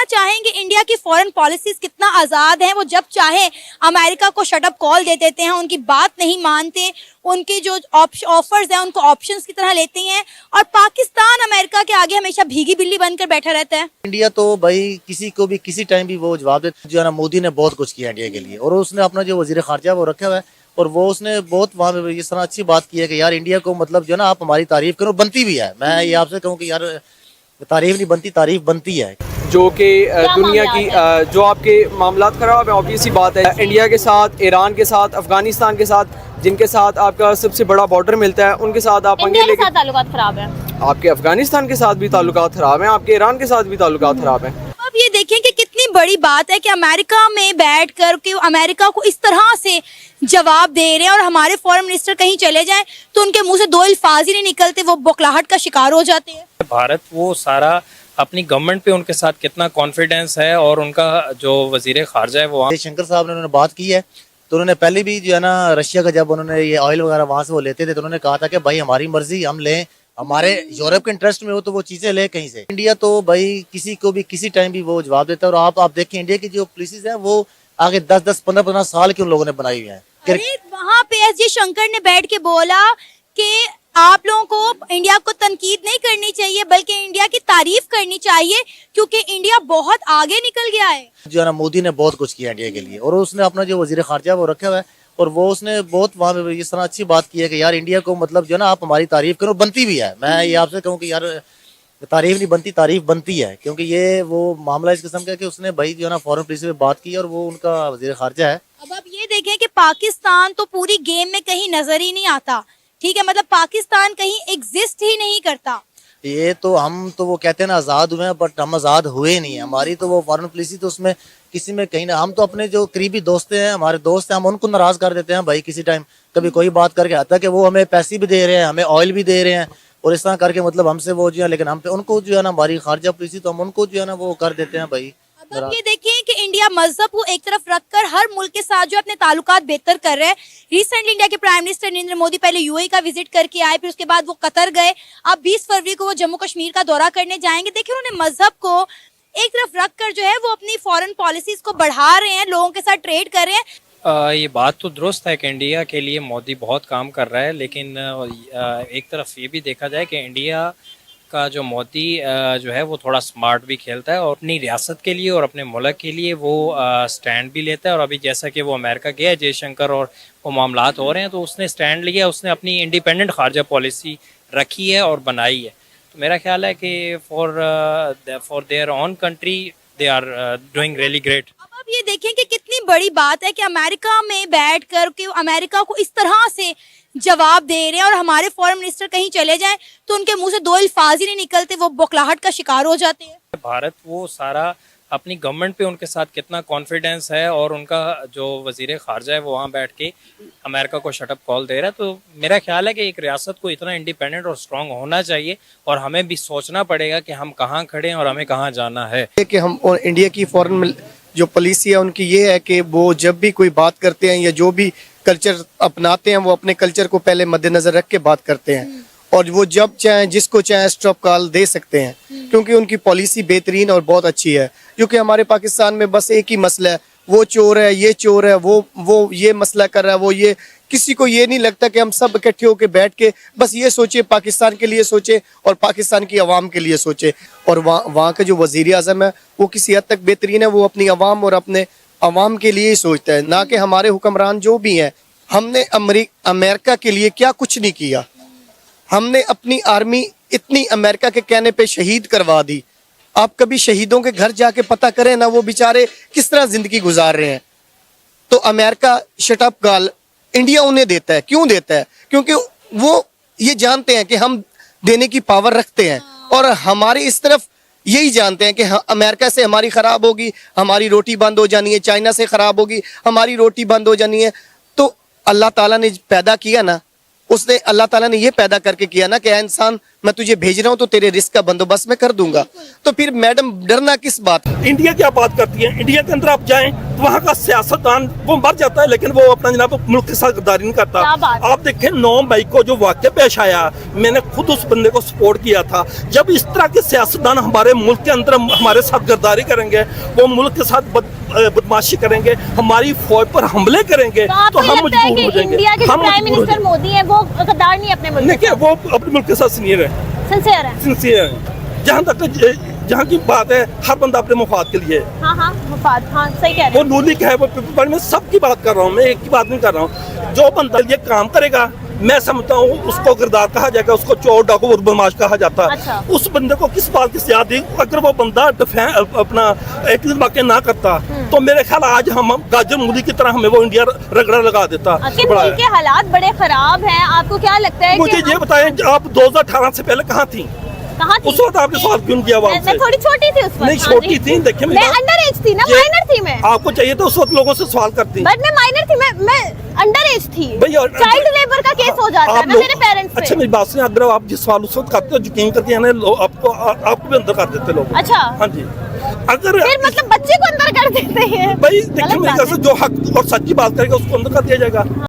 चाहेंगे इंडिया की foreign policies कितना आज़ाद हैं, वो जब चाहे अमेरिका को शट अप कॉल दे देते हैं, उनकी बात नहीं मानते, उनके जो ऑफर्स हैं उनको ऑप्शंस की तरह लेते हैं, और पाकिस्तान अमेरिका के आगे हमेशा भीगी बिल्ली बनकर बैठा रहता है। इंडिया तो भाई किसी को भी किसी टाइम भी वो जवाब देता जो है ना। मोदी ने बहुत कुछ किया इंडिया के लिए, और उसने अपना जो वजीर खारजा वो रखा हुआ है, और वो उसने बहुत वहाँ पे इस तरह अच्छी बात की है कि यार इंडिया को मतलब जो है ना आप हमारी तारीफ करो, बनती भी है। मैं ये आपसे कहूँ कि यार तारीफ नहीं बनती, तारीफ बनती है। जो कि दुनिया की जो आपके मामलात खराब है, ऑब्वियस सी बात है। इंडिया के साथ, ईरान के साथ, अफगानिस्तान के साथ, जिनके साथ आपका सबसे बड़ा बॉर्डर मिलता है, उनके साथ आप इंडिया के साथ ताल्लुकात खराब है। आपके अफगानिस्तान के साथ भी ताल्लुकात खराब हैं, आपके ईरान के साथ भी ताल्लुकात खराब हैं। अब ये देखें कि कितनी बड़ी बात है कि अमेरिका में बैठ कर के अमेरिका को इस तरह से जवाब दे रहे हैं, और हमारे फॉरेन मिनिस्टर कहीं चले जाएं तो उनके मुंह से दो अल्फाज ही नहीं निकलते, वो बौखलाहट का शिकार हो जाते हैं। भारत वो सारा अपनी गवर्नमेंट पे उनके साथ कितना कॉन्फिडेंस है, और उनका जो वजीर खारजा है वो जयशंकर साहब ने उन्होंने बात की है, तो उन्होंने पहले भी जो है ना रशिया का जब उन्होंने ये ऑयल वगैरह वहाँ से वो लेते थे, तो उन्होंने कहा था कि भाई हमारी मर्जी, हम लें, हमारे यूरोप के इंटरेस्ट में हो तो वो चीजें ले कहीं से। इंडिया तो भाई किसी को भी किसी टाइम भी वो जवाब देता है। और आप देखें इंडिया की जो पॉलिसीज है वो आगे 10-10, 15-15 साल के उन लोगों ने बनाई हुई है। अरे वहाँ पे एस जयशंकर ने बैठ के बोला कि आप लोगों को इंडिया को तनकीद नहीं करनी चाहिए, बल्कि इंडिया की तारीफ करनी चाहिए, क्योंकि इंडिया बहुत आगे निकल गया है। जो है ना मोदी ने बहुत कुछ किया इंडिया के लिए, और उसने अपना जो वजीर खारजा वो रखा हुआ है, और वो उसने बहुत वहाँ पे इस तरह अच्छी बात की है कि यार इंडिया को मतलब जो है ना आप हमारी तारीफ करो, बनती भी है। मैं ये आपसे कहूँ कि यार तारीफ नहीं बनती, तारीफ बनती है, क्योंकि ये वो मामला इस किस्म का कि उसने भाई जो है ना फॉरेन पॉलिसी में बात की, और वो उनका वजीर खारजा है। अब आप ये देखें कि पाकिस्तान तो पूरी गेम में कहीं नजर ही नहीं आता, ठीक है, मतलब पाकिस्तान कहीं एग्जिस्ट ही नहीं करता। ये तो हम तो वो कहते हैं ना आज़ाद हुए हैं, बट हम आज़ाद हुए नहीं है। हमारी तो वो फॉरेन पॉलिसी तो उसमें किसी में कहीं ना, हम तो अपने जो करीबी दोस्त हैं, हमारे दोस्त हैं, हम उनको नाराज कर देते हैं भाई किसी टाइम, कभी कोई बात करके आता है कि वो हमें पैसे भी दे रहे हैं, हमें ऑयल भी दे रहे हैं, और इस तरह करके मतलब हमसे वो जो है, लेकिन हम पे उनको जो है ना हमारी खारजा पॉलिसी तो हम उनको जो है ना वो कर देते हैं भाई। अब आप ये देखिए कि इंडिया मजहब को एक तरफ रखकर हर मुल्क के साथ जो अपने ताल्लुकात बेहतर कर रहा है। रिसेंटली इंडिया के प्राइम मिनिस्टर नरेंद्र मोदी पहले यूएई का विजिट करके आए, फिर उसके बाद वो कतर गए, अब 20 फरवरी को वो जम्मू कश्मीर का दौरा करने जाएंगे। देखिए उन्होंने मजहब को एक तरफ रखकर जो है वो अपनी फॉरेन पॉलिसीज को बढ़ा रहे हैं, लोगों के साथ ट्रेड कर रहे हैं। ये बात तो दुरुस्त है कि इंडिया के लिए मोदी बहुत काम कर रहा है, लेकिन एक तरफ ये भी देखा जाए कि इंडिया का जो मोदी जो है वो थोड़ा स्मार्ट भी खेलता है, और अपनी रियासत के लिए और अपने मुल्क के लिए वो स्टैंड भी लेता है। और अभी जैसा कि वो अमेरिका गया है जयशंकर, और वो मामलात हो रहे हैं, तो उसने स्टैंड लिया, उसने अपनी इंडिपेंडेंट खारजा पॉलिसी रखी है और बनाई है। तो मेरा ख्याल है कि for their own country they are doing really great. अब आप ये देखें कि कितनी बड़ी बात है कि अमेरिका में बैठ कर के अमेरिका को इस तरह से जवाब दे रहे हैं, और हमारे फॉरेन मिनिस्टर कहीं चले जाएं तो उनके मुंह से दो अल्फाज ही नहीं निकलते, वो बौखलाहट का शिकार हो जाते हैं। भारत वो सारा अपनी गवर्नमेंट पे उनके साथ कितना कॉन्फिडेंस है, और उनका जो वजीर खारजा है वो वहाँ बैठ के अमेरिका को शट अप कॉल दे रहा है। तो मेरा ख्याल है कि एक रियासत को इतना इंडिपेंडेंट और स्ट्रांग होना चाहिए, और हमें भी सोचना पड़ेगा कि हम कहाँ खड़े हैं और हमें कहाँ जाना है। कि हम इंडिया की फॉरेन जो पॉलिसी है उनकी ये है कि वो जब भी कोई बात करते हैं या जो भी कल्चर अपनाते हैं, वो अपने कल्चर को पहले मद्देनजर रख के बात करते हैं, और वो जब चाहे जिसको चाहे स्टॉप कॉल दे सकते हैं, क्योंकि उनकी पॉलिसी बेहतरीन और बहुत अच्छी है। क्योंकि हमारे पाकिस्तान में बस एक ही मसला है, वो चोर है, ये चोर है, वो ये मसला कर रहा है, वो ये, किसी को ये नहीं लगता कि हम सब इकट्ठे होकर बैठ के बस ये सोचे, पाकिस्तान के लिए सोचे और पाकिस्तान की आवाम के लिए सोचे। और वहाँ का जो वजीर आज़म है वो किसी हद तक बेहतरीन है, वो अपनी आवाम और अपने आवाम के लिए ही सोचता है, ना कि हमारे हुक्मरान जो भी हैं। हमने अमेरिका के लिए क्या कुछ नहीं किया, हमने अपनी आर्मी इतनी अमेरिका के कहने पे शहीद करवा दी। आप कभी शहीदों के घर जाके पता करें ना, वो बेचारे किस तरह जिंदगी गुजार रहे हैं। तो America shut up call India उन्हें देता है, क्यों देता है? क्योंकि वो ये जानते हैं कि हम देने की पावर रखते हैं, और हमारी इस तरफ यही जानते हैं कि अमेरिका से हमारी खराब होगी, हमारी रोटी बंद हो जानी है, चाइना से खराब होगी, हमारी रोटी बंद हो जानी है। तो अल्लाह ताला ने पैदा किया ना, उसने अल्लाह ताला ने ये पैदा करके किया ना कि इंसान मैं तुझे भेज रहा हूँ तो तेरे रिस्क का बंदोबस्त मैं कर दूंगा। तो फिर मैडम डरना किस बात? इंडिया क्या बात करती है? इंडिया के अंदर आप जाएं तो वहाँ का सियासतदान वो मर जाता है, लेकिन वो अपना जनाब मुल्क के साथ गद्दारी नहीं करता। क्या बात है? आप देखें 9 मई को जो वाक़या पेश आया, मैंने खुद उस बंदे को सपोर्ट किया था। जब इस तरह के सियासतदान हमारे मुल्क के अंदर हमारे साथ गद्दारी करेंगे, वो मुल्क के साथ बदमाशी करेंगे, हमारी फौज पर हमले करेंगे, तो आपको तो हम लगता है मजबूर कि हो जाएंगे। इंडिया के जो हम प्राइम मजबूर हो मिनिस्टर मोदी है वो गद्दार नहीं अपने मुल्क जाएंगे। देखिए, वो अपने मुल्क के साथ सिनियर है, सिंसियर है। सिंसियर है। जहाँ की बात है, हर बंदा अपने मुफाद के लिए है। हाँ मुफाद, हाँ सही कह रहे वो हैं। नूलिक है, वो पीपल में सबकी बात कर रहा हूँ मैं, एक की बात नहीं कर रहा हूँ। जो बंदा ये काम करेगा, मैं समझता हूँ उसको किरदार कहा जाएगा, उसको चोर डाकू और बदमाश कहा जाता है। अच्छा। उस बंदे को किस बात की सजा दी? अगर वो बंदा अपना वाक्य ना करता तो मेरे ख्याल आज हम गाजर मूली की तरह हमें वो इंडिया रगड़ा लगा देता। अच्छा, मुल्क के हालात बड़े खराब हैं, आपको क्या लगता है? मुझे ये बताएं, आप 2018 से पहले कहाँ थी? कहाँ थी? उस वक्त आपने सवाल क्यों किया? मैं थोड़ी छोटी थी उस वक्त। नहीं, हाँ छोटी जी। थी। देखिए, मैं अंडर एज थी ना, माइनर थी मैं। आपको चाहिए तो उस वक्त लोगों से सवाल करती। बट मैं माइनर थी, मैं अंडर एज थी। भैया, चाइल्ड लेबर का केस हो जाता है ना मेरे पेरेंट्स पे। अच्छा, मेरी बात सुनिए, अगर आप जिस सवाल उस वक्त करते हो, यकीन करके है ना, आपको भी अंदर कर देते लोग। अच्छा। हाँ जी। अगर फिर मतलब बच्चे को अंदर कर देते हैं। भाई देखिए, गलत मेरे बात ख्याल से जो हक और सच्ची बात करेगा उसको अंदर कर दिया जाएगा।